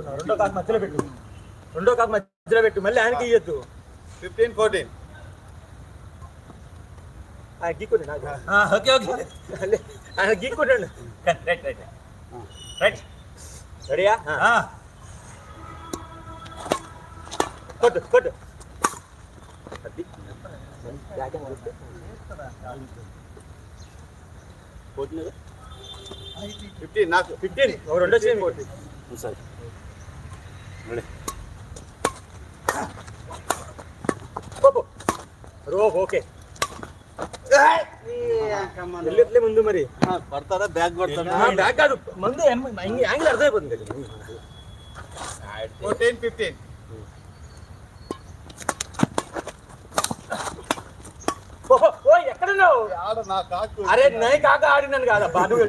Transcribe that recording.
పట్టుకున్నావు. రెండో కాకు మధ్యలో పెట్టు. మళ్ళీ ఆయనకి ఇయ్యద్దు. 15, 14. ఆయన గీక్కుండి నాకు. ఓకే ఆయన గీక్కుంటాడు. రైట్ రెడీయా? కొట్టు. అది 15 నాకు. 15 ఒక రెండో చేయండి. సరే రోప్ ఓకే. వెళ్ళట్లే ముందు మరి పడతాడా బ్యాగ్ పడతాడా? బ్యాగ్ కాదు ముందు యాంగిల్ అర్థమైపోతుంది. 14, 15. ఎక్కడున్నావు? ఆడ నా కాకు. అరే నై కాక ఆడినాను కాదబ్బా నువ్వు.